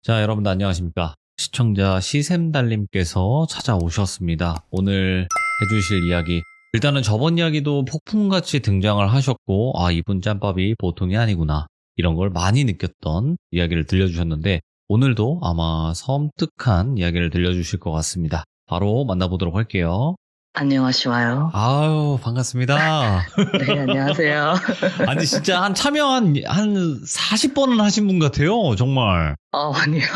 자, 여러분들 안녕하십니까? 시청자 시샘달님께서 찾아오셨습니다. 오늘 해주실 이야기. 일단은 저번 이야기도 폭풍같이 등장을 하셨고, 아, 이분 짬밥이 보통이 아니구나. 이런 걸 많이 느꼈던 이야기를 들려주셨는데, 오늘도 아마 섬뜩한 이야기를 들려주실 것 같습니다. 바로 만나보도록 할게요. 안녕하시와요. 아유, 반갑습니다. 네, 안녕하세요. 아니, 진짜 한 40번은 하신 분 같아요. 정말. 아니에요.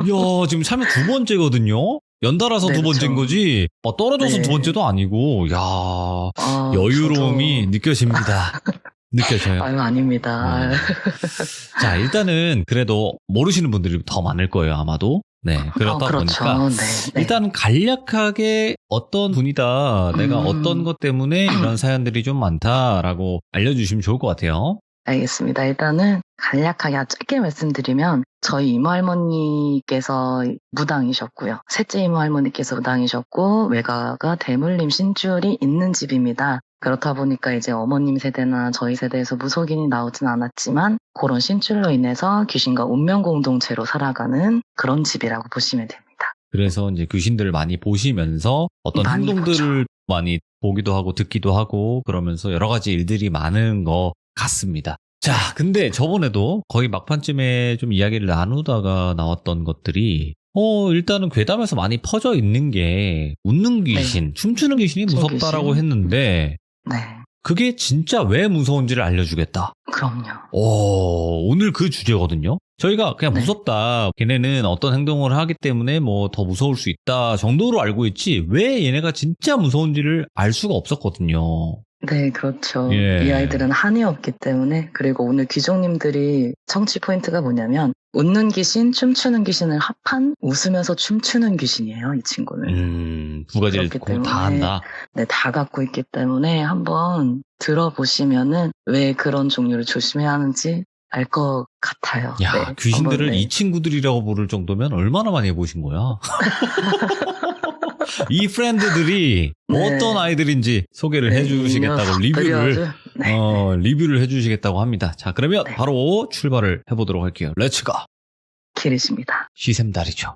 이야, 지금 참여 두 번째거든요? 연달아서 네, 두 번째인 그쵸. 거지? 떨어져서 네. 두 번째도 아니고, 이야, 여유로움이 느껴집니다. 느껴져요. 아유, 아닙니다. 자, 일단은 그래도 모르시는 분들이 더 많을 거예요, 아마도. 네, 그렇다 그렇죠. 보니까 네. 일단 간략하게 어떤 분이다, 내가 어떤 것 때문에 이런 사연들이 좀 많다라고 알려주시면 좋을 것 같아요. 알겠습니다. 일단은 간략하게 짧게 말씀드리면 저희 이모 할머니께서 무당이셨고요. 셋째 이모 할머니께서 무당이셨고 외가가 대물림 신줄이 있는 집입니다. 그렇다 보니까 이제 어머님 세대나 저희 세대에서 무속인이 나오진 않았지만 그런 신줄로 인해서 귀신과 운명 공동체로 살아가는 그런 집이라고 보시면 됩니다. 그래서 이제 귀신들을 많이 보시면서 어떤 많이 행동들을 많이 보기도 하고 듣기도 하고 그러면서 여러 가지 일들이 많은 것 같습니다. 자, 근데 저번에도 거의 막판쯤에 좀 이야기를 나누다가 나왔던 것들이 일단은 괴담에서 많이 퍼져 있는 게 웃는 귀신, 춤추는 귀신이 무섭다라고 귀신. 했는데 네, 그게 진짜 왜 무서운지를 알려주겠다. 그럼요. 오늘 그 주제거든요. 저희가 그냥 네. 무섭다. 걔네는 어떤 행동을 하기 때문에 뭐 더 무서울 수 있다 정도로 알고 있지 왜 얘네가 진짜 무서운지를 알 수가 없었거든요. 네, 그렇죠. 예. 이 아이들은 한이 없기 때문에. 그리고 오늘 귀족님들이 청취 포인트가 뭐냐면 웃는 귀신, 춤추는 귀신을 합한 웃으면서 춤추는 귀신이에요, 이 친구는. 두 가지를 그렇기 때문에 다 한다. 네, 다 갖고 있기 때문에 한번 들어보시면은 왜 그런 종류를 조심해야 하는지 알 것 같아요. 야, 네, 귀신들을 한번, 이 친구들이라고 부를 정도면 얼마나 많이 해보신 거야? 이 프렌드들이 네. 어떤 아이들인지 소개를 해주시겠다고 리뷰를 해주시겠다고 합니다. 자, 그러면 네. 바로 출발을 해보도록 할게요. 렛츠고! 길이십니다. 시샘달이죠.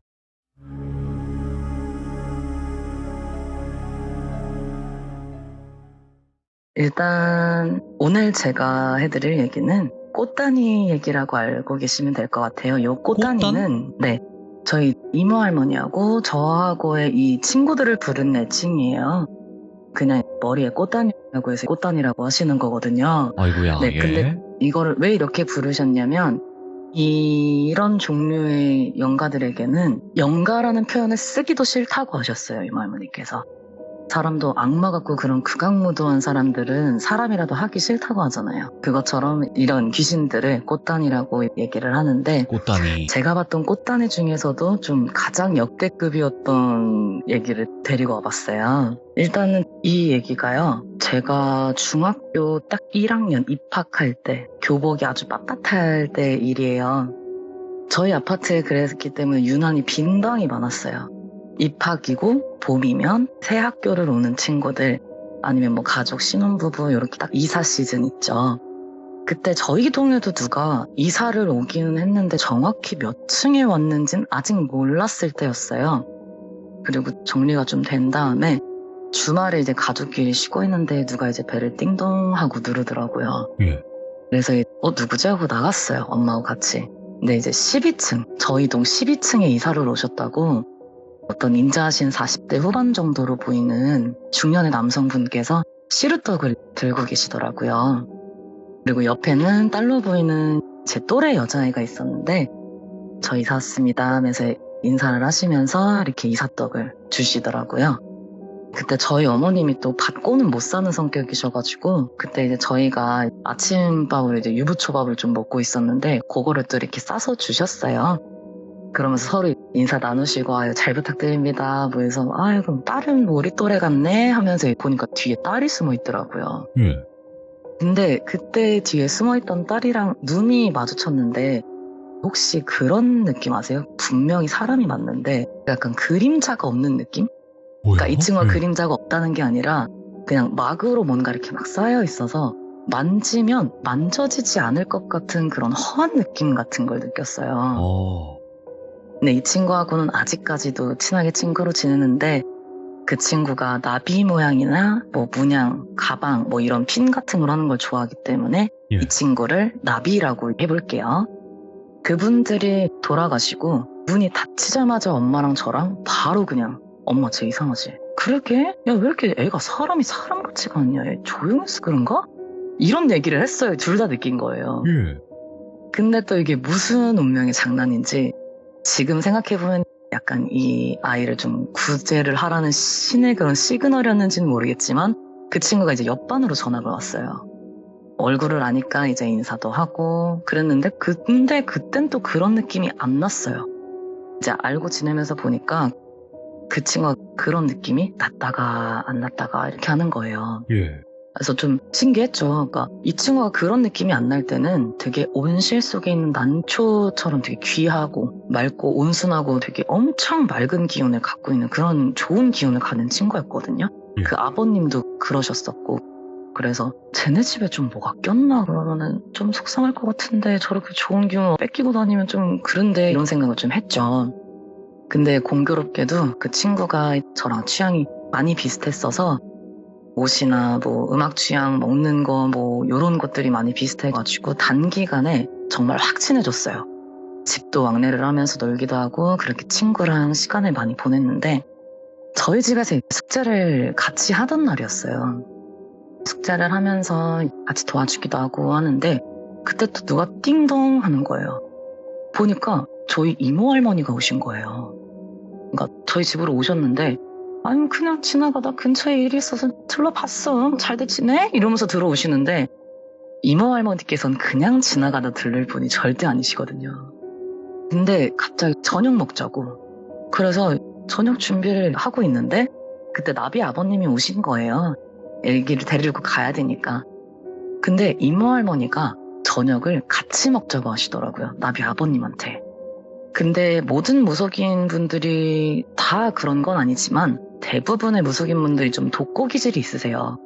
일단 오늘 제가 해드릴 얘기는 꽃다니 얘기라고 알고 계시면 될 것 같아요. 요 꽃다니는 네, 저희 이모 할머니하고 저하고의 이 친구들을 부른 애칭이에요. 그냥 머리에 꽃다니라고 해서 꽃다니라고 하시는 거거든요. 아이고야. 네, 근데 이거를 왜 이렇게 부르셨냐면 이런 종류의 영가들에게는 영가라는 표현을 쓰기도 싫다고 하셨어요, 이모 할머니께서. 사람도 악마 같고 그런 극악무도한 사람들은 사람이라도 하기 싫다고 하잖아요. 그것처럼 이런 귀신들을 꽃단이라고 얘기를 하는데 꽃다니. 제가 봤던 꽃단이 중에서도 좀 가장 역대급이었던 얘기를 데리고 와봤어요. 일단은 이 얘기가요. 제가 중학교 딱 1학년 입학할 때 교복이 아주 빳빳할 때 일이에요. 저희 아파트에 그랬기 때문에 유난히 빈 방이 많았어요. 입학이고 봄이면 새 학교를 오는 친구들 아니면 뭐 가족 신혼부부 이렇게 딱 이사 시즌 있죠. 그때 저희 동네도 누가 이사를 오기는 했는데 정확히 몇 층에 왔는지는 아직 몰랐을 때였어요. 그리고 정리가 좀 된 다음에 주말에 이제 가족끼리 쉬고 있는데 누가 이제 배를 띵동 하고 누르더라고요. 예. 그래서 누구지 하고 나갔어요. 엄마하고 같이. 근데 이제 12층 저희 동 12층에 이사를 오셨다고 어떤 인자하신 40대 후반 정도로 보이는 중년의 남성분께서 시루떡을 들고 계시더라고요. 그리고 옆에는 딸로 보이는 제 또래 여자아이가 있었는데 저 이사 왔습니다 하면서 인사를 하시면서 이렇게 이사떡을 주시더라고요. 그때 저희 어머님이 또 받고는 못 사는 성격이셔가지고 그때 이제 저희가 아침밥을 이제 유부초밥을 좀 먹고 있었는데 그거를 또 이렇게 싸서 주셨어요. 그러면서 서로 인사 나누시고 아유 잘 부탁드립니다 뭐 해서 아유 그럼 딸은 뭐 우리 또래 같네 하면서 보니까 뒤에 딸이 숨어 있더라고요. 근데 그때 뒤에 숨어있던 딸이랑 눈이 마주쳤는데 혹시 그런 느낌 아세요? 분명히 사람이 맞는데 약간 그림자가 없는 느낌? 그러니까 이 친구가 그림자가 없다는 게 아니라 그냥 막으로 뭔가 이렇게 막 쌓여 있어서 만지면 만져지지 않을 것 같은 그런 허한 느낌 같은 걸 느꼈어요. 근데 이 친구하고는 아직까지도 친하게 친구로 지내는데 그 친구가 나비 모양이나 뭐 문양, 가방 뭐 이런 핀 같은 걸 하는 걸 좋아하기 때문에 예. 이 친구를 나비라고 해볼게요. 그분들이 돌아가시고 문이 닫히자마자 엄마랑 저랑 바로 그냥 엄마 쟤 이상하지? 그러게? 야 왜 이렇게 애가 사람이 사람같지가 않냐? 얘 조용해서 그런가? 이런 얘기를 했어요. 둘 다 느낀 거예요. 예. 근데 또 이게 무슨 운명의 장난인지 지금 생각해보면 약간 이 아이를 좀 구제를 하라는 신의 그런 시그널이었는지는 모르겠지만 그 친구가 이제 옆반으로 전화가 왔어요. 얼굴을 아니까 이제 인사도 하고 그랬는데 근데 그땐 또 그런 느낌이 안 났어요. 이제 알고 지내면서 보니까 그 친구가 그런 느낌이 났다가 안 났다가 이렇게 하는 거예요. 예. 그래서 좀 신기했죠. 그러니까 이 친구가 그런 느낌이 안 날 때는 되게 온실 속에 있는 난초처럼 되게 귀하고 맑고 온순하고 되게 엄청 맑은 기운을 갖고 있는 그런 좋은 기운을 가진 친구였거든요. 예. 그 아버님도 그러셨었고 그래서 쟤네 집에 좀 뭐가 꼈나 그러면은 좀 속상할 것 같은데 저렇게 좋은 기운 뺏기고 다니면 좀 그런데 이런 생각을 좀 했죠. 근데 공교롭게도 그 친구가 저랑 취향이 많이 비슷했어서 옷이나 뭐 음악 취향, 먹는 거 뭐 이런 것들이 많이 비슷해가지고 단기간에 정말 확 친해졌어요. 집도 왕래를 하면서 놀기도 하고 그렇게 친구랑 시간을 많이 보냈는데 저희 집에서 숙제를 같이 하던 날이었어요. 숙제를 하면서 같이 도와주기도 하고 하는데 그때 또 누가 띵동 하는 거예요. 보니까 저희 이모 할머니가 오신 거예요. 그러니까 저희 집으로 오셨는데 아니 그냥 지나가다 근처에 일이 있어서 들러봤어. 잘들 지내? 이러면서 들어오시는데 이모 할머니께서는 그냥 지나가다 들를 분이 절대 아니시거든요. 근데 갑자기 저녁 먹자고. 그래서 저녁 준비를 하고 있는데 그때 나비 아버님이 오신 거예요. 애기를 데리고 가야 되니까. 근데 이모 할머니가 저녁을 같이 먹자고 하시더라고요. 나비 아버님한테. 근데 모든 무속인 분들이 다 그런 건 아니지만 대부분의 무속인 분들이 좀 독고 기질이 있으세요.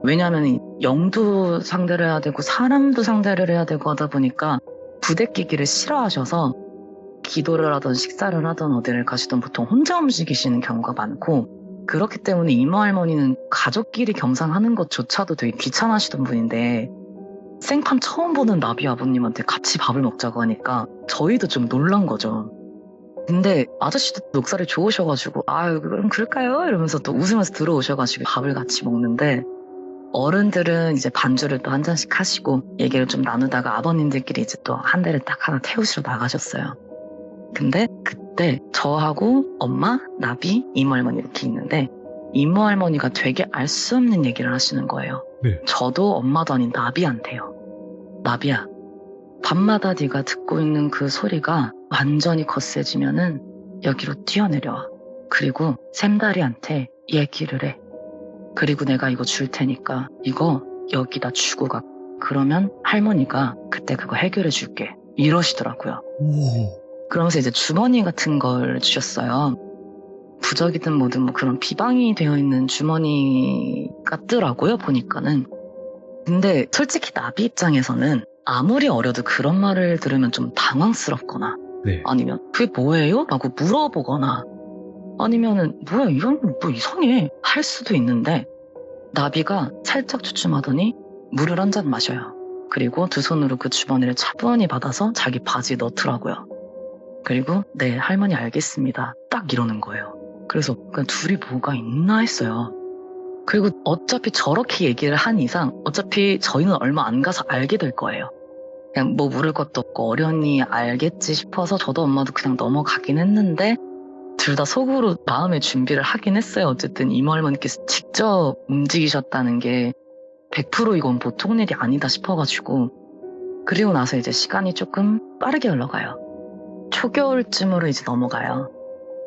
왜냐하면 영도 상대를 해야 되고 사람도 상대를 해야 되고 하다 보니까 부대끼기를 싫어하셔서 기도를 하던 식사를 하던 어디를 가시던 보통 혼자 움직이시는 경우가 많고 그렇기 때문에 이모 할머니는 가족끼리 겸상하는 것조차도 되게 귀찮아하시던 분인데 생판 처음 보는 나비 아버님한테 같이 밥을 먹자고 하니까 저희도 좀 놀란 거죠. 근데 아저씨도 녹살이 좋으셔가지고 아유 그럼 그럴까요? 이러면서 또 웃으면서 들어오셔가지고 밥을 같이 먹는데 어른들은 이제 반주를 또 한 잔씩 하시고 얘기를 좀 나누다가 아버님들끼리 이제 또 한 대를 딱 하나 태우시러 나가셨어요. 근데 그때 저하고 엄마, 나비, 이모 할머니 이렇게 있는데 이모 할머니가 되게 알 수 없는 얘기를 하시는 거예요. 네. 저도 엄마도 아닌 나비한테요. 나비야, 밤마다 네가 듣고 있는 그 소리가 완전히 거세지면은 여기로 뛰어내려와. 그리고 샘다리한테 얘기를 해. 그리고 내가 이거 줄 테니까 이거 여기다 주고 가. 그러면 할머니가 그때 그거 해결해 줄게. 이러시더라고요. 오. 그러면서 이제 주머니 같은 걸 주셨어요. 부적이든 뭐든 뭐 그런 비방이 되어 있는 주머니 같더라고요, 보니까는. 근데 솔직히 나비 입장에서는 아무리 어려도 그런 말을 들으면 좀 당황스럽거나 네. 아니면 그게 뭐예요? 라고 물어보거나 아니면은 뭐야 이건 뭐 이상해 할 수도 있는데 나비가 살짝 주춤하더니 물을 한 잔 마셔요. 그리고 두 손으로 그 주머니를 차분히 받아서 자기 바지에 넣더라고요. 그리고 네 할머니 알겠습니다. 딱 이러는 거예요. 그래서 그냥 둘이 뭐가 있나 했어요. 그리고 어차피 저렇게 얘기를 한 이상 어차피 저희는 얼마 안 가서 알게 될 거예요. 그냥 뭐 물을 것도 없고 어련히 알겠지 싶어서 저도 엄마도 그냥 넘어가긴 했는데 둘 다 속으로 마음의 준비를 하긴 했어요. 어쨌든 이모 할머니께서 직접 움직이셨다는 게 100% 이건 보통 일이 아니다 싶어가지고 그리고 나서 이제 시간이 조금 빠르게 흘러가요. 초겨울쯤으로 이제 넘어가요.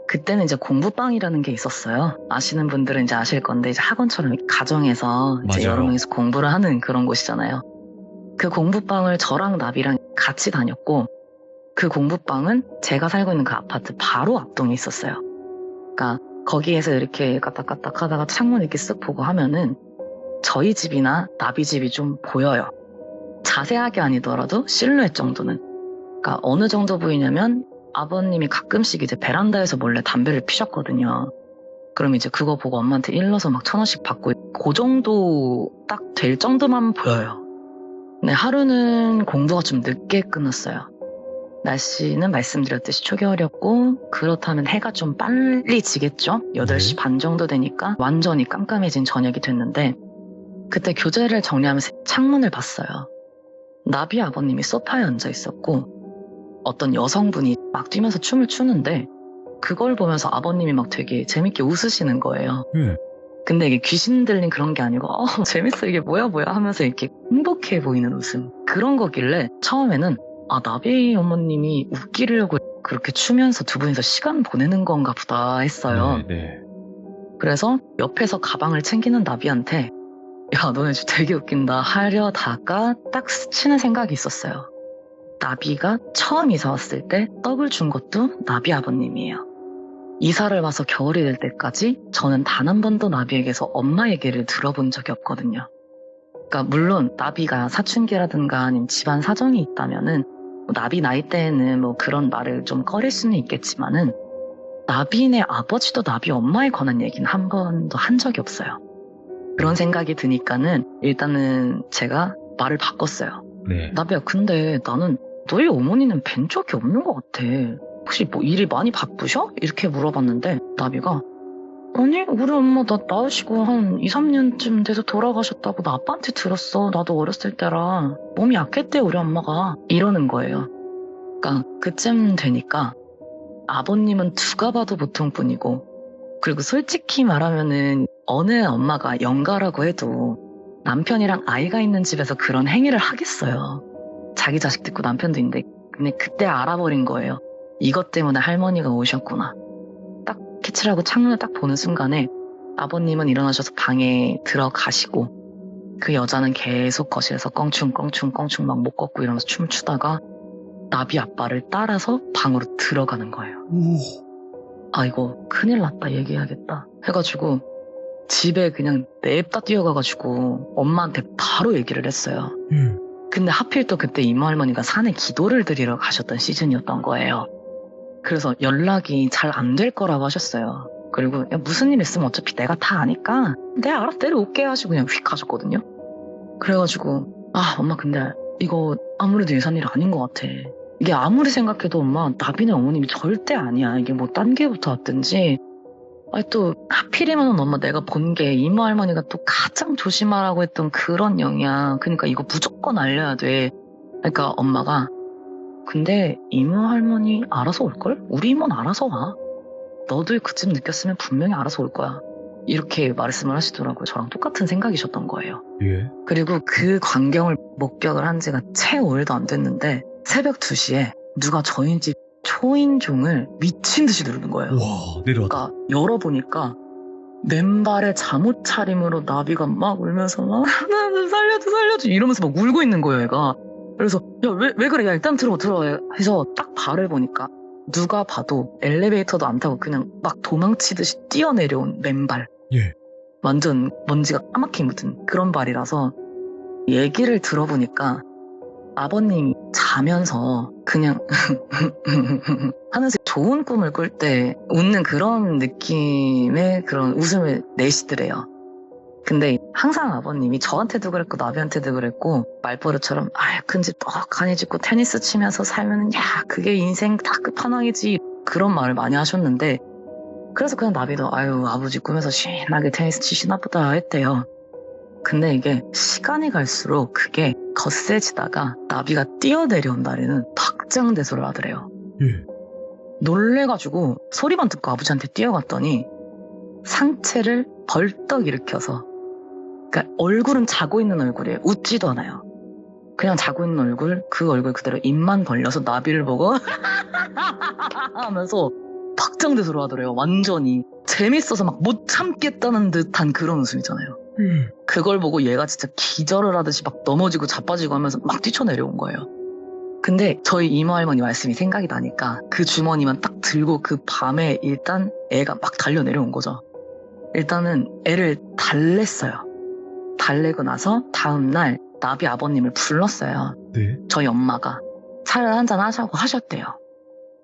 그때는 이제 공부방이라는 게 있었어요. 아시는 분들은 이제 아실 건데 이제 학원처럼 가정에서 이제 맞아요. 여러 명이서 공부를 하는 그런 곳이잖아요. 그 공부방을 저랑 나비랑 같이 다녔고 그 공부방은 제가 살고 있는 그 아파트 바로 앞동에 있었어요. 그러니까 거기에서 이렇게 까딱까딱 하다가 창문 이렇게 쓱 보고 하면은 저희 집이나 나비 집이 좀 보여요. 자세하게 아니더라도 실루엣 정도는. 그러니까 어느 정도 보이냐면 아버님이 가끔씩 이제 베란다에서 몰래 담배를 피셨거든요. 그럼 이제 그거 보고 엄마한테 일러서 막 1,000원씩 받고 그 정도 딱 될 정도만 보여요. 근데 하루는 공부가 좀 늦게 끝났어요. 날씨는 말씀드렸듯이 초겨울이었고 그렇다면 해가 좀 빨리 지겠죠? 8시 반 정도 되니까 완전히 깜깜해진 저녁이 됐는데 그때 교재를 정리하면서 창문을 봤어요. 나비 아버님이 소파에 앉아 있었고 어떤 여성분이 막 뛰면서 춤을 추는데 그걸 보면서 아버님이 막 되게 재밌게 웃으시는 거예요. 근데 이게 귀신 들린 그런 게 아니고 재밌어 이게 뭐야 하면서 이렇게 행복해 보이는 웃음 그런 거길래 처음에는 나비 어머님이 웃기려고 그렇게 추면서 두 분이서 시간 보내는 건가 보다 했어요. 네. 그래서 옆에서 가방을 챙기는 나비한테 야 너네 진짜 되게 웃긴다 하려다가 딱 스치는 생각이 있었어요. 나비가 처음 이사 왔을 때 떡을 준 것도 나비 아버님이에요. 이사를 와서 겨울이 될 때까지 저는 단 한 번도 나비에게서 엄마 얘기를 들어본 적이 없거든요. 그러니까 물론 나비가 사춘기라든가 아니면 집안 사정이 있다면은 나비 나이 때에는 뭐 그런 말을 좀 꺼릴 수는 있겠지만은 나비네 아버지도 나비 엄마에 관한 얘기는 한 번도 한 적이 없어요. 그런 생각이 드니까는 일단은 제가 말을 바꿨어요. 네. 나비야 근데 나는 너희 어머니는 뵌 적이 없는 것 같아. 혹시 뭐 일이 많이 바쁘셔? 이렇게 물어봤는데 나비가 아니 우리 엄마 나 낳으시고 한 2, 3년쯤 돼서 돌아가셨다고 나 아빠한테 들었어. 나도 어렸을 때라 몸이 약했대 우리 엄마가 이러는 거예요. 그러니까 그쯤 되니까 아버님은 누가 봐도 보통뿐이고 그리고 솔직히 말하면은 어느 엄마가 영가라고 해도 남편이랑 아이가 있는 집에서 그런 행위를 하겠어요. 자기 자식 듣고 남편도 있는데 근데 그때 알아버린 거예요. 이것 때문에 할머니가 오셨구나. 딱 캐치라고 창문을 딱 보는 순간에 아버님은 일어나셔서 방에 들어가시고 그 여자는 계속 거실에서 껑충 막 못 걷고 이러면서 춤을 추다가 나비 아빠를 따라서 방으로 들어가는 거예요. 이거 큰일 났다 얘기해야겠다 해가지고 집에 그냥 냅다 뛰어가가지고 엄마한테 바로 얘기를 했어요. 근데 하필 또 그때 이모 할머니가 산에 기도를 드리러 가셨던 시즌이었던 거예요. 그래서 연락이 잘 안 될 거라고 하셨어요. 그리고 야, 무슨 일 있으면 어차피 내가 다 아니까 내가 알아서 내려올게 하시고 그냥 휙 가셨거든요. 그래가지고 엄마 근데 이거 아무래도 예산일 아닌 것 같아. 이게 아무리 생각해도 엄마 나비네 어머님이 절대 아니야. 이게 뭐 딴 게부터 왔든지 또 하필이면 엄마 내가 본 게 이모 할머니가 또 가장 조심하라고 했던 그런 영이야. 그러니까 이거 무조건 알려야 돼. 그러니까 엄마가 근데 이모 할머니 알아서 올걸? 우리 이모는 알아서 와. 너도 그쯤 느꼈으면 분명히 알아서 올 거야. 이렇게 말씀을 하시더라고요. 저랑 똑같은 생각이셨던 거예요. 예. 그리고 그 광경을 목격을 한 지가 채 5일도 안 됐는데 새벽 2시에 누가 저희 집 초인종을 미친 듯이 누르는 거예요. 와, 내려왔다. 그러니까 열어보니까 맨발의 잠옷 차림으로 나비가 막 울면서 막 나 살려줘 이러면서 막 울고 있는 거예요 얘가. 그래서 야 왜 그래 야 일단 들어 해서 딱 발을 보니까 누가 봐도 엘리베이터도 안 타고 그냥 막 도망치듯이 뛰어내려온 맨발. 예. 완전 먼지가 까맣게 묻은 그런 발이라서 얘기를 들어보니까 아버님이 자면서 그냥 하면서 좋은 꿈을 꿀 때 웃는 그런 느낌의 그런 웃음을 내시더래요. 근데 항상 아버님이 저한테도 그랬고 나비한테도 그랬고 말버릇처럼 큰 집 떡하니 짓고 테니스 치면서 살면은 야 그게 인생 다 끝판왕이지 그런 말을 많이 하셨는데 그래서 그냥 나비도 아버지 꿈에서 신나게 테니스 치시나 보다 했대요. 근데 이게 시간이 갈수록 그게 거세지다가 나비가 뛰어내려온 날에는 박장대소를 하더래요. 예. 놀래가지고 소리만 듣고 아버지한테 뛰어갔더니 상체를 벌떡 일으켜서 그러니까 얼굴은 자고 있는 얼굴이에요. 웃지도 않아요. 그냥 자고 있는 얼굴, 그 얼굴 그대로 입만 벌려서 나비를 보고 하면서 박장대소를 하더래요. 완전히 재밌어서 막 못 참겠다는 듯한 그런 웃음이잖아요. 그걸 보고 얘가 진짜 기절을 하듯이 막 넘어지고 자빠지고 하면서 막 뛰쳐내려온 거예요. 근데 저희 이모 할머니 말씀이 생각이 나니까 그 주머니만 딱 들고 그 밤에 일단 애가 막 달려 내려온 거죠. 일단은 애를 달랬어요. 달래고 나서 다음날 나비 아버님을 불렀어요. 네. 저희 엄마가 차를 한잔 하자고 하셨대요.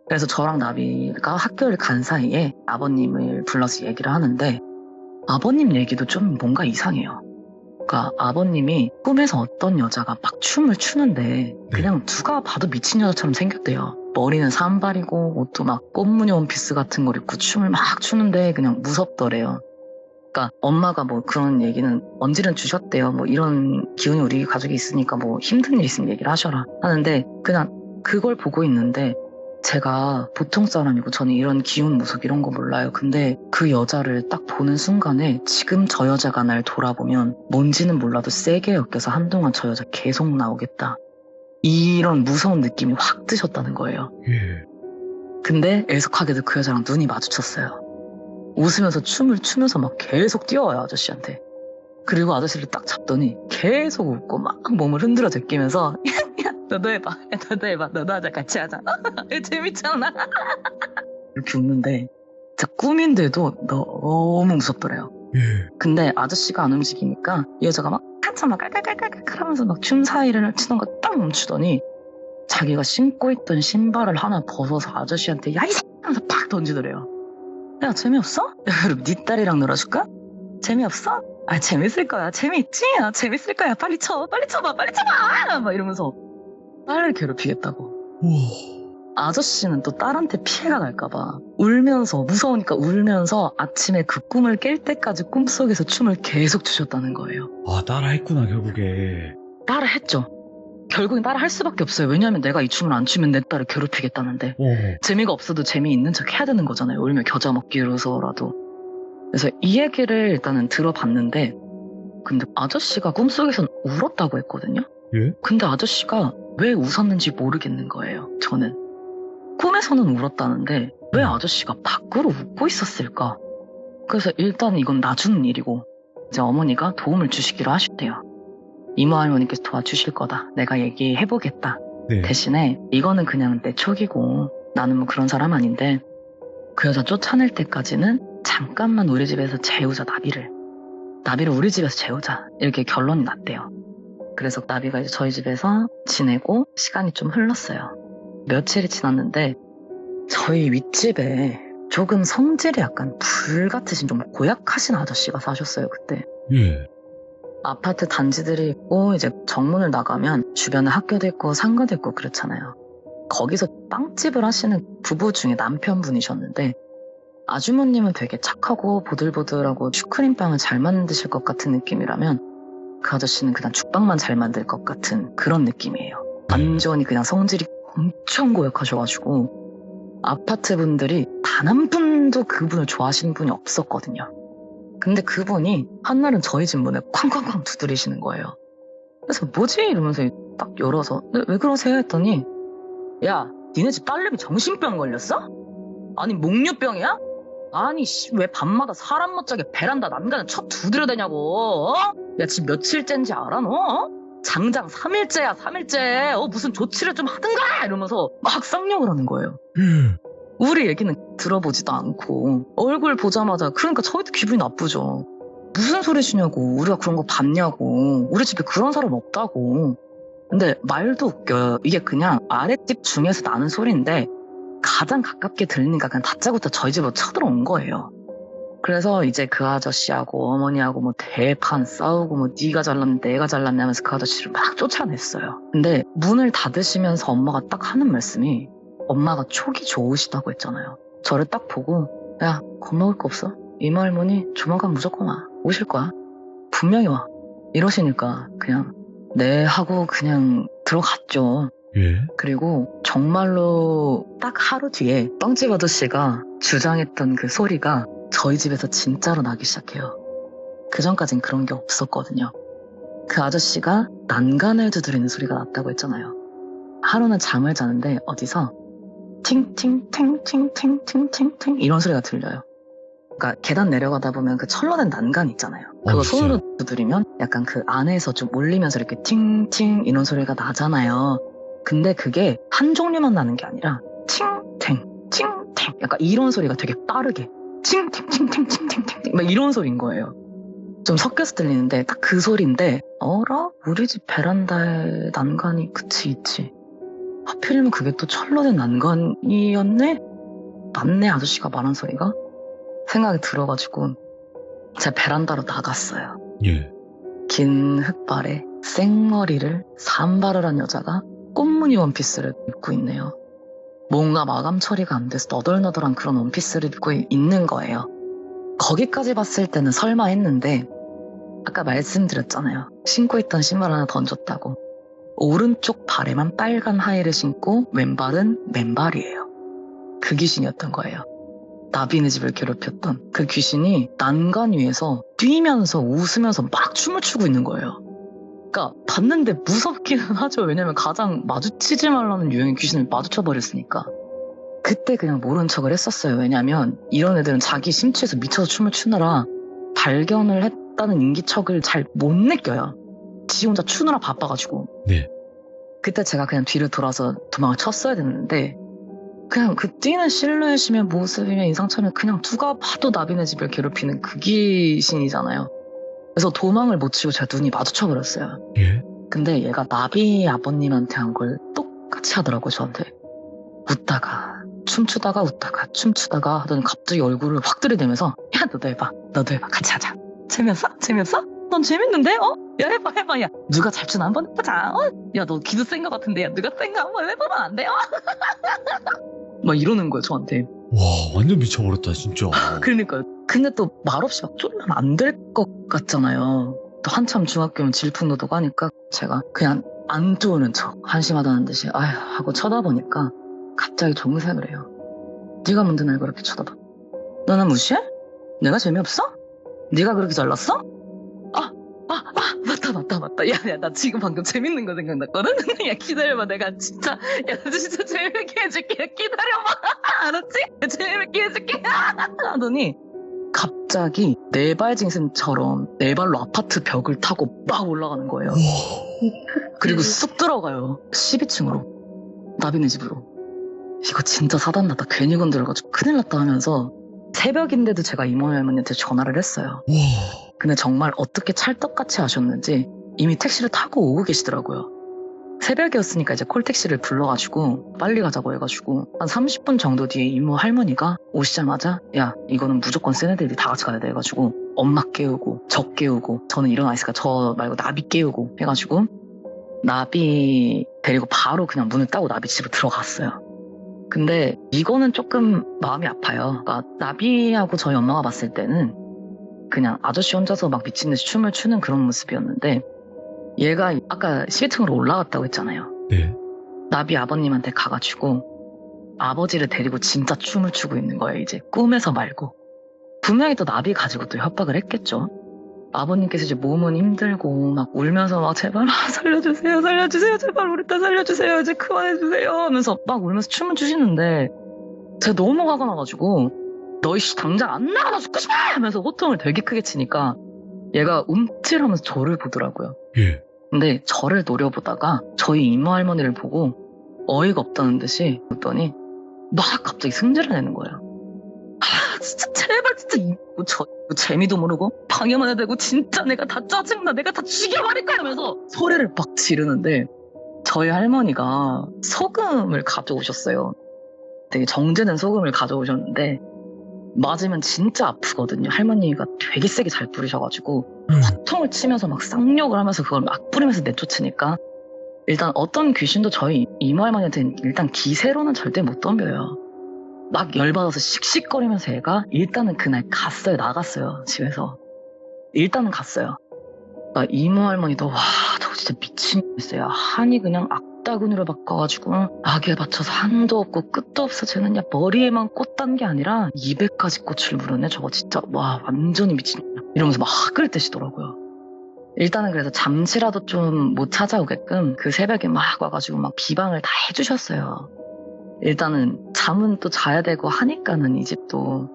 그래서 저랑 나비가 학교를 간 사이에 아버님을 불러서 얘기를 하는데 아버님 얘기도 좀 뭔가 이상해요. 그러니까 아버님이 꿈에서 어떤 여자가 막 춤을 추는데 그냥 누가 봐도 미친 여자처럼 생겼대요. 머리는 산발이고 옷도 막 꽃무늬 원피스 같은 걸 입고 춤을 막 추는데 그냥 무섭더래요. 그러니까 엄마가 뭐 그런 얘기는 언질은 주셨대요. 뭐 이런 기운이 우리 가족에 있으니까 뭐 힘든 일 있으면 얘기를 하셔라 하는데 그냥 그걸 보고 있는데 제가 보통 사람이고 저는 이런 기운 무속 이런 거 몰라요. 근데 그 여자를 딱 보는 순간에 지금 저 여자가 날 돌아보면 뭔지는 몰라도 세게 엮여서 한동안 저 여자 계속 나오겠다. 이런 무서운 느낌이 확 드셨다는 거예요. 예. 근데 애석하게도 그 여자랑 눈이 마주쳤어요. 웃으면서 춤을 추면서 막 계속 뛰어와요, 아저씨한테. 그리고 아저씨를 딱 잡더니 계속 웃고 막 몸을 흔들어 제끼면서 야, 너도 해봐. 야, 너도 해봐. 너도 하자. 같이 하자. 재밌잖아. 이렇게 웃는데 진짜 꿈인데도 너무 무섭더래요. 예. 근데 아저씨가 안 움직이니까 이 여자가 막 한참 막 깔깔깔깔깔 하면서 막 춤 사이를 치는 거 딱 멈추더니 자기가 신고 있던 신발을 하나 벗어서 아저씨한테 야, 이 새끼 하면서 팍 던지더래요. 야, 재미없어? 여러분, 네 딸이랑 놀아줄까? 재미없어? 아, 재밌을 거야. 재미있지? 아, 재밌을 거야. 빨리 쳐. 빨리 쳐봐. 빨리 쳐봐! 막 이러면서 딸을 괴롭히겠다고. 우와. 아저씨는 또 딸한테 피해가 갈까봐 울면서 무서우니까 울면서 아침에 그 꿈을 깰 때까지 꿈속에서 춤을 계속 추셨다는 거예요. 아, 따라했구나, 결국에. 따라 했죠. 결국엔 따라 할 수밖에 없어요. 왜냐하면 내가 이 춤을 안 추면 내 딸을 괴롭히겠다는데 오. 재미가 없어도 재미있는 척 해야 되는 거잖아요. 울며 겨자 먹기로서라도. 그래서 이 얘기를 일단은 들어봤는데 근데 아저씨가 꿈속에선 울었다고 했거든요. 예? 근데 아저씨가 왜 웃었는지 모르겠는 거예요. 저는. 꿈에서는 울었다는데 왜 아저씨가 밖으로 웃고 있었을까? 그래서 일단 이건 놔주는 일이고 이제 어머니가 도움을 주시기로 하셨대요. 이모 할머니께서 도와주실 거다. 내가 얘기해보겠다. 네. 대신에 이거는 그냥 내 촉이고 나는 뭐 그런 사람 아닌데 그 여자 쫓아낼 때까지는 잠깐만 우리 집에서 재우자 나비를 우리 집에서 재우자 이렇게 결론이 났대요. 그래서 나비가 이제 저희 집에서 지내고 시간이 좀 흘렀어요. 며칠이 지났는데 저희 윗집에 조금 성질이 약간 불같으신 좀 고약하신 아저씨가 사셨어요. 그때 예. 아파트 단지들이 있고 이제 정문을 나가면 주변에 학교도 있고 상가도 있고 그렇잖아요. 거기서 빵집을 하시는 부부 중에 남편분이셨는데 아주머님은 되게 착하고 보들보들하고 슈크림빵을 잘 만드실 것 같은 느낌이라면 그 아저씨는 그냥 죽빵만 잘 만들 것 같은 그런 느낌이에요. 완전히 그냥 성질이 엄청 고약하셔가지고 아파트 분들이 단 한 분도 그분을 좋아하시는 분이 없었거든요. 근데 그분이 한날은 저희 집 문에 쾅쾅쾅 두드리시는 거예요. 그래서 뭐지? 이러면서 딱 열어서 왜 그러세요? 했더니 야, 니네 집 딸내미 정신병 걸렸어? 아니 목류병이야? 아니 왜 밤마다 사람 못자게 베란다 난간을 쳐 두드려대냐고. 어? 야, 지금 며칠째인지 알아 너? 어? 장장 3일째야 3일째. 무슨 조치를 좀 하든가 이러면서 막 쌍욕을 하는 거예요. 우리 얘기는 들어보지도 않고 얼굴 보자마자 그러니까 저희도 기분이 나쁘죠. 무슨 소리시냐고. 우리가 그런 거 봤냐고. 우리 집에 그런 사람 없다고. 근데 말도 웃겨요. 이게 그냥 아랫집 중에서 나는 소리인데 가장 가깝게 들리니까 그냥 다짜고짜 저희 집으로 쳐들어온 거예요. 그래서 이제 그 아저씨하고 어머니하고 뭐 대판 싸우고 뭐 네가 잘났네 내가 잘났네 하면서 그 아저씨를 막 쫓아냈어요. 근데 문을 닫으시면서 엄마가 딱 하는 말씀이 엄마가 촉이 좋으시다고 했잖아요. 저를 딱 보고 야, 겁먹을 거 없어. 이모 할머니 조만간 무조건 오실 거야. 분명히 와. 이러시니까 그냥 네 하고 그냥 들어갔죠. 예. 그리고 정말로 딱 하루 뒤에 빵집 아저씨가 주장했던 그 소리가 저희 집에서 진짜로 나기 시작해요. 그전까진 그런 게 없었거든요. 그 아저씨가 난간을 두드리는 소리가 났다고 했잖아요. 하루는 잠을 자는데 어디서 팅팅팅팅팅팅팅팅 이런 소리가 들려요. 그러니까 계단 내려가다 보면 그 철로된 난간 있잖아요. 그거 손으로 두드리면 약간 그 안에서 좀 울리면서 이렇게 팅팅 이런 소리가 나잖아요. 근데 그게 한 종류만 나는 게 아니라 팅팅 팅팅 약간 이런 소리가 되게 빠르게 팅팅팅팅팅팅팅 막 이런 소리인 거예요. 좀 섞여서 들리는데 딱 그 소리인데 어라? 우리 집 베란다에 난간이 그치 있지. 하필이면 그게 또 철로 된 난간이었네? 맞네, 아저씨가 말한 소리가? 생각이 들어가지고 제 베란다로 나갔어요. 예. 긴 흑발에 생머리를 산발을 한 여자가 꽃무늬 원피스를 입고 있네요. 뭔가 마감 처리가 안 돼서 너덜너덜한 그런 원피스를 입고 있는 거예요. 거기까지 봤을 때는 설마 했는데 아까 말씀드렸잖아요. 신고 있던 신발 하나 던졌다고. 오른쪽 발에만 빨간 하이를 신고 왼발은 맨발이에요. 그 귀신이었던 거예요. 나비네 집을 괴롭혔던 그 귀신이 난간 위에서 뛰면서 웃으면서 막 춤을 추고 있는 거예요. 그러니까 봤는데 무섭기는 하죠. 왜냐면 가장 마주치지 말라는 유형의 귀신을 마주쳐버렸으니까. 그때 그냥 모른 척을 했었어요. 왜냐면 이런 애들은 자기 심취에서 미쳐서 춤을 추느라 발견을 했다는 인기척을 잘 못 느껴요. 지 혼자 추느라 바빠가지고. 네. 그때 제가 그냥 뒤를 돌아서 도망을 쳤어야 됐는데 그냥 그 뛰는 실루엣이며 모습이며 인상처럼 그냥 누가 봐도 나비네 집을 괴롭히는 그 귀신이잖아요. 그래서 도망을 못 치고 제 눈이 마주쳐버렸어요. 예. 근데 얘가 나비 아버님한테 한 걸 똑같이 하더라고요, 저한테. 웃다가 춤추다가 웃다가 춤추다가 하더니 갑자기 얼굴을 확 들이대면서 야, 너도 해봐. 너도 해봐. 같이 하자. 재미없어? 재미없어? 넌 재밌는데? 야, 해봐. 야, 누가 잘 추나 한번 해보자. 야, 너 기도 센 거 같은데. 야, 누가 센 거 한번 해보면 안 돼요? 막 이러는 거예요, 저한테. 와, 완전 미쳐버렸다, 진짜. 그러니까요. 근데 또 말없이 막 쫄면 안 될 것 같잖아요. 또 한참 중학교면 질풍노도가 하니까 제가 그냥 안 쪼는 척 한심하다는 듯이 아휴 하고 쳐다보니까 갑자기 정색을 해요. 네가 뭔데 날 그렇게 쳐다봐? 너 나 무시해? 내가 재미없어? 네가 그렇게 잘났어? 맞다. 야, 나 지금 방금 재밌는 거 생각났거든? 야, 기다려봐. 내가 진짜 재밌게 해줄게. 기다려봐. 알았지? 재밌게 해줄게. 하더니 갑자기 네발징승처럼 네 발로 아파트 벽을 타고 막 올라가는 거예요. 그리고 쑥 들어가요. 12층으로. 나비네 집으로. 이거 진짜 사단났다. 괜히 건드려가지고 큰일 났다 하면서 새벽인데도 제가 이모네 할머니한테 전화를 했어요. 근데 정말 어떻게 찰떡같이 하셨는지 이미 택시를 타고 오고 계시더라고요. 새벽이었으니까 이제 콜택시를 불러가지고 빨리 가자고 해가지고 한 30분 정도 뒤에 이모 할머니가 오시자마자 야, 이거는 무조건 센 애들이 다 같이 가야 돼 해가지고 엄마 깨우고 저 깨우고 저는 일어나 있으니까 저 말고 나비 깨우고 해가지고 나비 데리고 바로 그냥 문을 따고 나비 집으로 들어갔어요. 근데 이거는 조금 마음이 아파요. 그러니까 나비하고 저희 엄마가 봤을 때는 그냥 아저씨 혼자서 막 미친 듯이 춤을 추는 그런 모습이었는데 얘가 아까 12층으로 올라갔다고 했잖아요. 네. 나비 아버님한테 가가지고 아버지를 데리고 진짜 춤을 추고 있는 거예요. 이제 꿈에서 말고. 분명히 또 나비 가지고 또 협박을 했겠죠. 아버님께서 이제 몸은 힘들고 막 울면서 막 제발 살려주세요 제발 우리 딸 살려주세요 이제 그만해주세요 하면서 막 울면서 춤을 추시는데 제가 너무 화가 나가지고 너희 씨 당장 안 나가 나 죽고 싶어 하면서 호통을 되게 크게 치니까 얘가 움찔하면서 저를 보더라고요. 예. 근데 저를 노려보다가 저희 이모 할머니를 보고 어이가 없다는 듯이 웃더니 막 갑자기 승질을 내는 거예요. 진짜 제발 진짜 재미도 모르고 방해만 해대고 진짜 내가 다 짜증나 내가 다 죽여버릴 거야 하면서 소리를 막 지르는데 저희 할머니가 소금을 가져오셨어요. 되게 정제된 소금을 가져오셨는데 맞으면 진짜 아프거든요. 할머니가 되게 세게 잘 뿌리셔가지고 화통을 치면서 막 쌍욕을 하면서 그걸 막 뿌리면서 내쫓으니까 일단 어떤 귀신도 저희 이모 할머니한테는 일단 기세로는 절대 못 덤벼요. 막 열받아서 씩씩거리면서 얘가 일단은 그날 갔어요. 나갔어요. 집에서. 일단은 갔어요. 그러니까 이모 할머니도 와 저거 진짜 미친놈이었어요. 한이 그냥 악다구니로 바꿔가지고 악에 받쳐서 한도 없고 끝도 없어. 쟤는 야 머리에만 꽃 단 게 아니라 입에까지 꽃을 물었네. 저거 진짜 와 완전히 미친놈이야. 이러면서 막 끌대시더라고요. 일단은 그래서 잠시라도 좀 못 찾아오게끔 그 새벽에 막 와가지고 막 비방을 다 해주셨어요. 일단은 잠은 또 자야 되고 하니까는 이 집도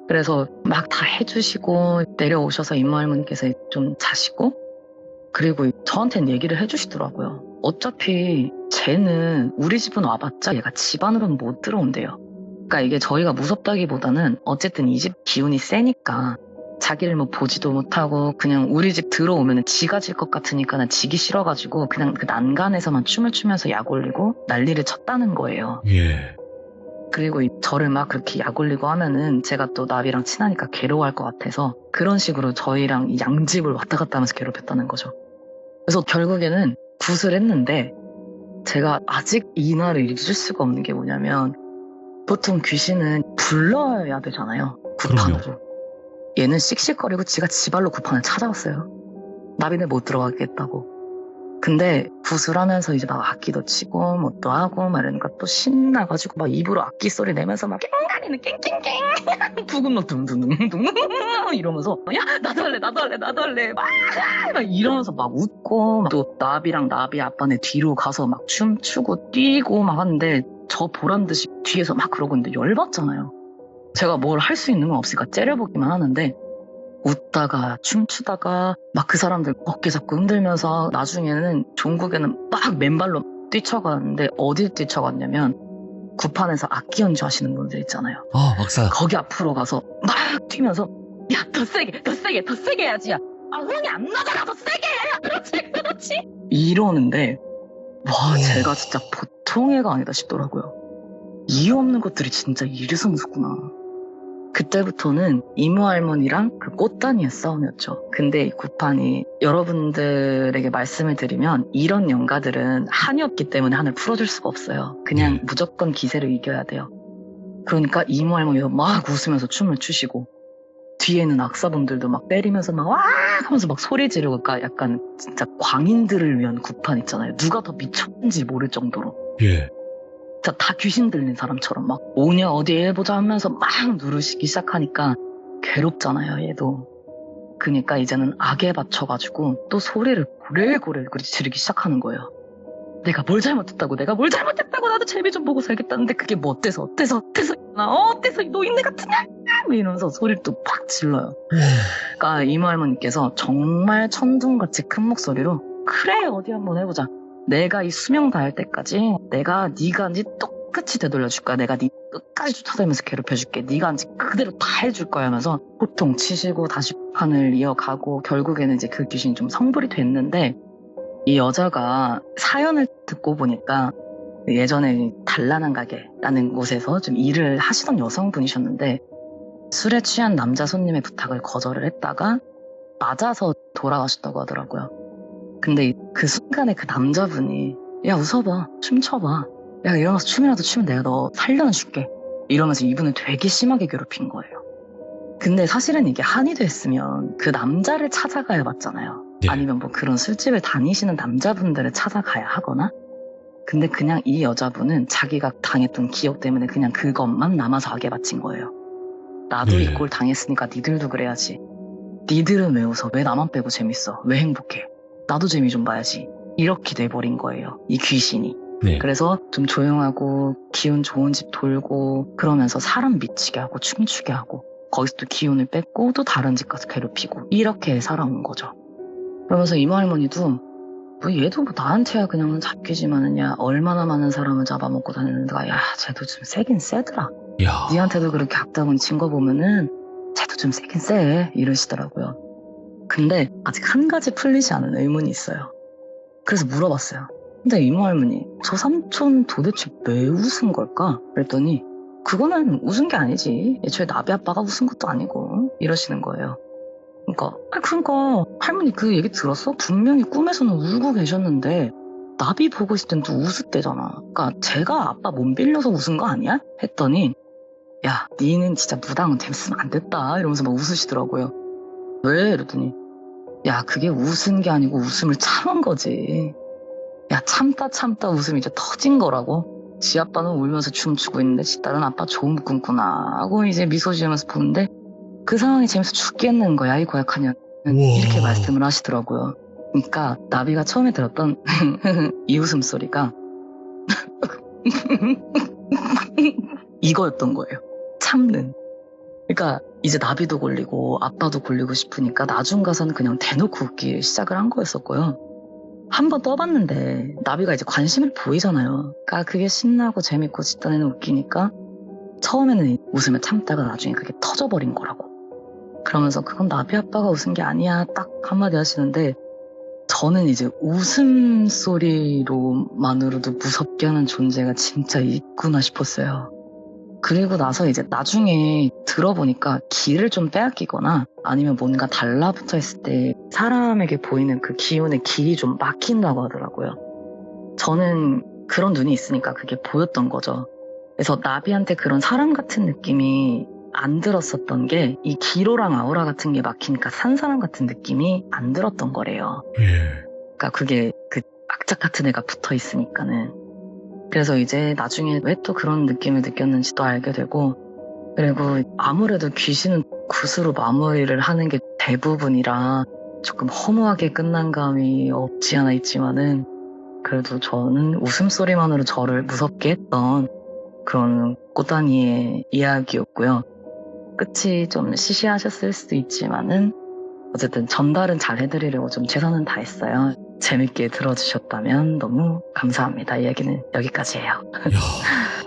그래서 막 다 해주시고 내려오셔서 이모 할머니께서 좀 자시고 그리고 저한테는 얘기를 해주시더라고요. 어차피 쟤는 우리 집은 와봤자 얘가 집 안으로는 못 들어온대요. 그러니까 이게 저희가 무섭다기보다는 어쨌든 이 집 기운이 세니까 자기를 뭐 보지도 못하고 그냥 우리 집 들어오면 지가 질 것 같으니까 난 지기 싫어가지고 그냥 그 난간에서만 춤을 추면서 약 올리고 난리를 쳤다는 거예요. 예. 그리고 저를 막 그렇게 약 올리고 하면은 제가 또 나비랑 친하니까 괴로워할 것 같아서 그런 식으로 저희랑 이 양집을 왔다 갔다 하면서 괴롭혔다는 거죠. 그래서 결국에는 굿을 했는데 제가 아직 이 날을 잊을 수가 없는 게 뭐냐면 보통 귀신은 불러야 되잖아요. 굿판으로. 얘는 씩씩거리고 지가 지발로 굿판을 찾아왔어요. 나비는 못 들어가겠다고. 근데 굿을 하면서 이제 막 악기도 치고 뭣도 하고 막 이러니까 또 신나가지고 막 입으로 악기 소리 내면서 막 깽가리는 깽깽깽 북은 막 둥둥둥둥 이러면서 야 나도 할래 막 이러면서 막 웃고 막 또 나비랑 나비 아빠네 뒤로 가서 막 춤추고 뛰고 막 하는데 저 보란 듯이 뒤에서 막 그러고 있는데 열받잖아요. 제가 뭘 할 수 있는 건 없으니까 째려보기만 하는데 웃다가 춤추다가 막 그 사람들 어깨 잡고 흔들면서 나중에는 종국에는 막 맨발로 뛰쳐가는데 어디 뛰쳐갔냐면 구판에서 악기 연주하시는 분들 있잖아요. 박사. 거기 앞으로 가서 막 뛰면서 야 더 세게 해야지 야. 아 흥이 안 나잖아 더 세게 그렇지 이러는데 와 제가 진짜 보통 애가 아니다 싶더라고요. 이유 없는 것들이 진짜 이래서 무섭구나. 그때부터는 이모 할머니랑 그 꽃다니의 싸움이었죠. 근데 이 구판이 여러분들에게 말씀을 드리면 이런 영가들은 한이 없기 때문에 한을 풀어줄 수가 없어요. 그냥 무조건 기세를 이겨야 돼요. 그러니까 이모 할머니가 막 웃으면서 춤을 추시고 뒤에는 악사분들도 막 때리면서 막 와 하면서 막 소리 지르고 그러니까 약간 진짜 광인들을 위한 구판 있잖아요. 누가 더 미쳤는지 모를 정도로. 예. 다 귀신 들린 사람처럼 막 오냐 어디 해보자 하면서 막 누르시기 시작하니까 괴롭잖아요 얘도. 그러니까 이제는 악에 받쳐가지고 또 소리를 고래고래 지르기 시작하는 거예요. 내가 뭘 잘못했다고 나도 재미 좀 보고 살겠다는데 그게 뭐 어때서 노인네 같으냐 이러면서 소리를 또 팍 질러요. 그러니까 이모 할머니께서 정말 천둥같이 큰 목소리로 그래 어디 한번 해보자. 내가 이 수명 다할 때까지 내가 네가 네 똑같이 되돌려줄 거야. 내가 네 끝까지 쫓아다니면서 괴롭혀줄게. 네가 한지 그대로 다 해줄 거야 하면서 보통 치시고 다시 판을 이어가고 결국에는 이제 그 귀신이 좀 성불이 됐는데 이 여자가 사연을 듣고 보니까 예전에 단란한 가게라는 곳에서 좀 일을 하시던 여성분이셨는데 술에 취한 남자 손님의 부탁을 거절을 했다가 맞아서 돌아가셨다고 하더라고요. 근데 그 순간에 그 남자분이 야 웃어봐 춤춰봐 야 일어나서 춤이라도 추면 내가 너 살려줄게 이러면서 이분을 되게 심하게 괴롭힌 거예요. 근데 사실은 이게 한이 됐으면 그 남자를 찾아가야 맞잖아요. 네. 아니면 뭐 그런 술집을 다니시는 남자분들을 찾아가야 하거나. 근데 그냥 이 여자분은 자기가 당했던 기억 때문에 그냥 그것만 남아서 악에 바친 거예요. 나도 네. 이 꼴 당했으니까 니들도 그래야지. 니들은 왜 웃어? 왜 나만 빼고 재밌어? 왜 행복해? 나도 재미 좀 봐야지. 이렇게 돼버린 거예요. 이 귀신이. 네. 그래서 좀 조용하고 기운 좋은 집 돌고 그러면서 사람 미치게 하고 춤추게 하고 거기서 또 기운을 뺏고 또 다른 집 가서 괴롭히고 이렇게 살아온 거죠. 그러면서 이모 할머니도 뭐 얘도 뭐 나한테야 그냥 잡귀지만은 야 얼마나 많은 사람을 잡아먹고 다니는가 야 쟤도 좀 세긴 세더라. 야. 니한테도 그렇게 악당은 친 거 보면은 쟤도 좀 세긴 세 이러시더라고요. 근데 아직 한 가지 풀리지 않은 의문이 있어요. 그래서 물어봤어요. 근데 이모 할머니 저 삼촌 도대체 왜 웃은 걸까? 그랬더니 그거는 웃은 게 아니지. 애초에 나비 아빠가 웃은 것도 아니고 이러시는 거예요. 그러니까 할머니 그 얘기 들었어? 분명히 꿈에서는 울고 계셨는데 나비 보고 있을 땐 또 웃었대잖아. 그러니까 제가 아빠 몸 빌려서 웃은 거 아니야? 했더니 야 니는 진짜 무당은 됐으면 안 됐다 이러면서 막 웃으시더라고요. 왜? 이랬더니 야 그게 웃은 게 아니고 웃음을 참은 거지. 야 참다 웃음이 이제 터진 거라고. 지 아빠는 울면서 춤추고 있는데 지 딸은 아빠 좋은 꿈 꾸나 하고 이제 미소 지으면서 보는데 그 상황이 재밌어 죽겠는 거야 이 고약한 년. 이렇게 말씀을 하시더라고요. 그러니까 나비가 처음에 들었던 이 웃음소리가 이거였던 거예요. 참는. 그러니까 이제 나비도 골리고 아빠도 골리고 싶으니까 나중 가서는 그냥 대놓고 웃기 시작을 한 거였었고요. 한 번 떠봤는데 나비가 이제 관심을 보이잖아요. 그러니까 그게 신나고 재밌고 뒷단에는 웃기니까 처음에는 웃음을 참다가 나중에 그게 터져버린 거라고. 그러면서 그건 나비 아빠가 웃은 게 아니야 딱 한마디 하시는데 저는 이제 웃음소리로만으로도 무섭게 하는 존재가 진짜 있구나 싶었어요. 그리고 나서 이제 나중에 들어보니까 기를 좀 빼앗기거나 아니면 뭔가 달라붙어 있을 때 사람에게 보이는 그 기운의 길이 좀 막힌다고 하더라고요. 저는 그런 눈이 있으니까 그게 보였던 거죠. 그래서 나비한테 그런 사람 같은 느낌이 안 들었었던 게 이 기로랑 아우라 같은 게 막히니까 산 사람 같은 느낌이 안 들었던 거래요. 그러니까 그게 그 악착 같은 애가 붙어 있으니까는. 그래서 이제 나중에 왜 또 그런 느낌을 느꼈는지도 알게 되고 그리고 아무래도 귀신은 굿으로 마무리를 하는 게 대부분이라 조금 허무하게 끝난 감이 없지 않아 있지만은 그래도 저는 웃음소리만으로 저를 무섭게 했던 그런 꽃다니의 이야기였고요. 끝이 좀 시시하셨을 수도 있지만은 어쨌든 전달은 잘 해드리려고 좀 최선은 다했어요. 재밌게 들어주셨다면 너무 감사합니다. 이야기는 여기까지예요. 이야,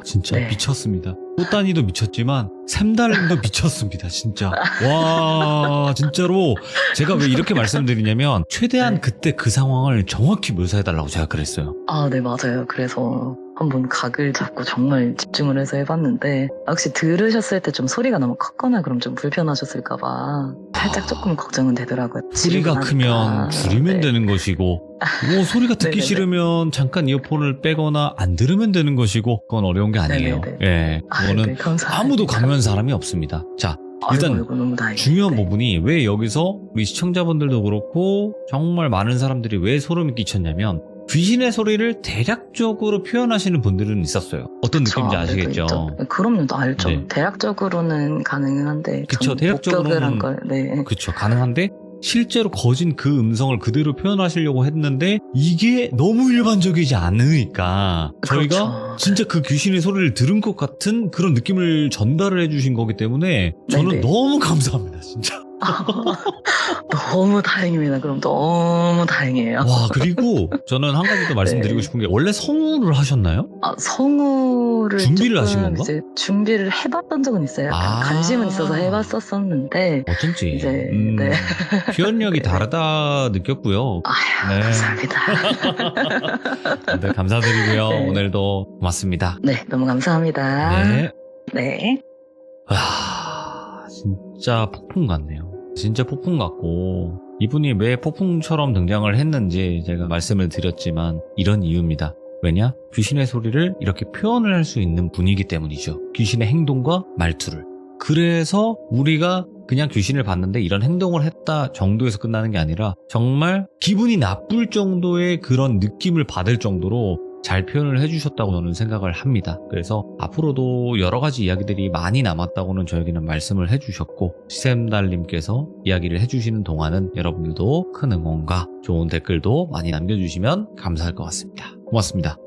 진짜 네. 미쳤습니다. 꽃다니도 미쳤지만 샘달림도 미쳤습니다. 진짜. 와, 진짜로 제가 왜 이렇게 말씀드리냐면 최대한 네. 그때 그 상황을 정확히 묘사해달라고 제가 그랬어요. 아, 네, 맞아요. 그래서 한번 각을 잡고 정말 집중을 해서 해봤는데 혹시 들으셨을 때 좀 소리가 너무 컸거나 그럼 좀 불편하셨을까봐 살짝 조금 걱정은 되더라고요. 소리가 크면 줄이면 네. 되는 것이고 뭐 소리가 듣기 네네네. 싫으면 잠깐 이어폰을 빼거나 안 들으면 되는 것이고 그건 어려운 게 아니에요. 네네네. 예, 그거는 네, 감사합니다. 아무도 강요한 사람이 없습니다. 자, 일단 아이고, 너무 다행이에요. 중요한 네. 부분이 왜 여기서 우리 시청자분들도 그렇고 정말 많은 사람들이 왜 소름이 끼쳤냐면 귀신의 소리를 대략적으로 표현하시는 분들은 있었어요. 어떤 그쵸, 느낌인지 아무래도 아시겠죠? 있죠. 그럼요, 알죠. 네. 대략적으로는 가능한데 그쵸, 저는 목격을 한 대략적으로는 걸, 네. 그쵸, 가능한데 실제로 거진 그 음성을 그대로 표현하시려고 했는데 이게 너무 일반적이지 않으니까 저희가 그렇죠. 진짜 그 귀신의 소리를 들은 것 같은 그런 느낌을 전달을 해주신 거기 때문에 저는 네네. 너무 감사합니다, 진짜. 너무 다행입니다. 그럼 너무 다행이에요. 와, 그리고 저는 한 가지 더 말씀드리고 네. 싶은 게 원래 성우를 하셨나요? 아, 성우를 준비를 조금 하신 건가? 이제 준비를 해봤던 적은 있어요. 약간 아. 관심은 있어서 해봤었었는데 어쩐지 이제 네. 표현력이 네. 다르다 느꼈고요. 아휴, 네. 감사합니다. 네, 감사드리고요. 네. 오늘도 고맙습니다. 네, 너무 감사합니다. 네. 네. 와, 진짜 폭풍 같네요. 진짜 폭풍 같고 이분이 왜 폭풍처럼 등장을 했는지 제가 말씀을 드렸지만 이런 이유입니다. 왜냐? 귀신의 소리를 이렇게 표현을 할 수 있는 분이기 때문이죠. 귀신의 행동과 말투를. 그래서 우리가 그냥 귀신을 봤는데 이런 행동을 했다 정도에서 끝나는 게 아니라 정말 기분이 나쁠 정도의 그런 느낌을 받을 정도로 잘 표현을 해주셨다고 저는 생각을 합니다. 그래서 앞으로도 여러 가지 이야기들이 많이 남았다고는 저에게는 말씀을 해주셨고 시샘달님께서 이야기를 해주시는 동안은 여러분들도 큰 응원과 좋은 댓글도 많이 남겨주시면 감사할 것 같습니다. 고맙습니다.